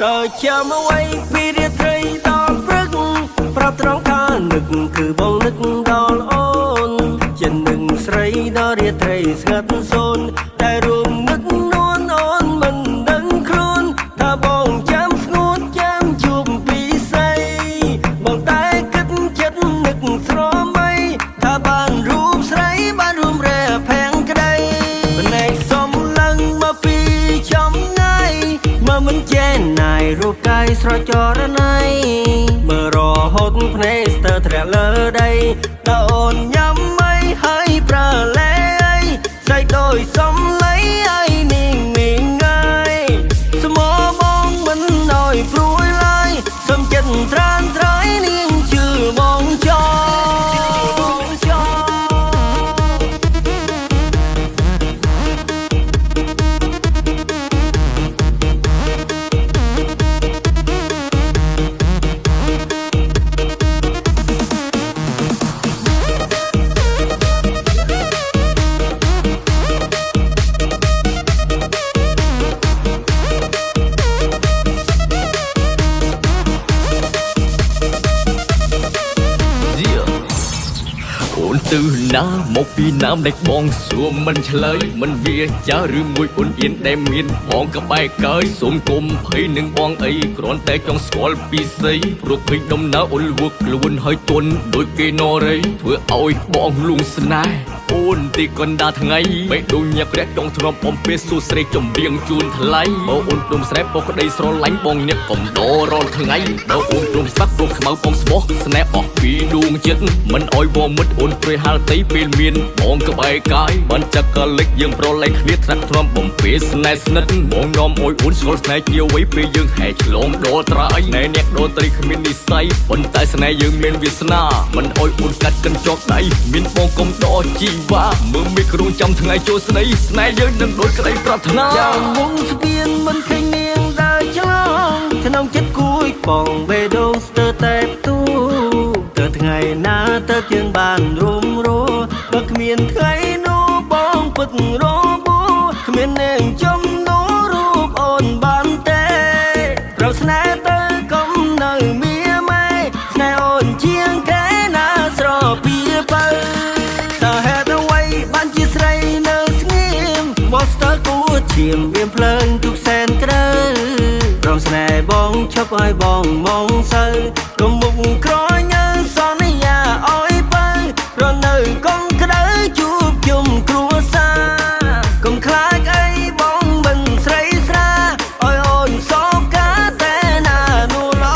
តើចាំអ្វីពីរាត្រីដល់ព្រឹកប្រាប់ត្រង់ថានឹកគឺបងនឹកដល់អូនចិននឹងស្រីដល់រាត្រីស្ងាត់សូនតែរួមនឹកនួនអូនមិនដឹងខ្លួនថាបងចាំស្ងួតចាំជួបពីស្អីបងតែគិតចិត្តនឹកស្រមៃថាបានរូបស្រីបានរួមរែផាំងក្តីភ្នែកសំឡឹងមកពីចំងាយមកមិនចេះណាយរូបកាយស្រចរណៃមើលរហូតភ្នែកស្ទើរធ្លាក់លើដីតើអូនញ៉ាំអីហើយប្រើលែអីស្អីដោយសំឡៃអីមីងមីងអើយស្មោបងមិនអើយព្រួយឡើយសុំចិត្តត្រានត្រៃនាងជឿបងចោtừ na một pi nam đẹp bong xua mình chơi mình vía cha rư mùi ôn yên đem miên bong cả bài cơi xuống cùng thấy nâng bong ấy còn tay trong squall pi xây ruột thấy đông na ôn luộc luôn hơi tuôn đôi cây no đấy vừa ôi bong luôn snai ôn thì còn đa thằng ấy mấy đôi nhạc rẽ trong throm bom pe su srei trong biếng chun thay bao ôn trùm srei bao có đây sro lánh bong nhạc cầm đô ron thằng ấy bao ôn trùm sắc ruột khmau bong sport snap off pi đuông chết mình ôi vô mất ôn pre hal tâyពេលមានបងក្បែរកាយបានចាក់កលិចយើងប្រឡែកគ្នាត្រាក់ទ្រាំបំពេស្នេហ៍ស្និទ្ធបងនាំអុយអូនស្គាល់ស្នេហ៍ជាអ្វីពេលយើងហែកឆ្លងដល់ត្រៃណែអ្នកដូត្រីគ្មាននិស័យប៉ុន្តែស្នេហ៍យើងមានវាសនាមិនអុយអូនកាត់កិនចោកដៃមានបងកុំដកជីវ៉ាមើលមីក្រូចាំថ្ងៃចូលស្នេហ៍ស្នេហ៍យើងនឹងដូចក្តីប្រាថ្នាយ៉ាងវងស្ពានមិនឃើញនាងដើរឆ្លងក្នុងចិត្តគួយបងបេដូងស្ទើរតែទូទៅថ្ងៃណាទៅជាងបានរួមរស់បើគ្មានថ្ងៃនោះបងពិតរបួគ្មាននាងចំនួនរូបអូនបានទេប្រស្នេហ៍ទៅកុំនៅមៀម៉ែស្នេហ៍អូនជាងគេណាស្រពីបើតើហេតុអ្វីបានជាស្រីនៅស្ងៀមមកស្ទើរគួឈាមវាភ្លើងទុកសែនក្តៅព្រមស្នេហ៍បងឈប់ឲ្យបងមកសើកុំមុខក្រញើសន្យាឲ្យបើរនៅកុំក្តៅជួបជុំគ្រួសារកុំខ្លាចអីបងមិនស្រីស្រាឲ្យអូនសោកកាតែណានោះល្អ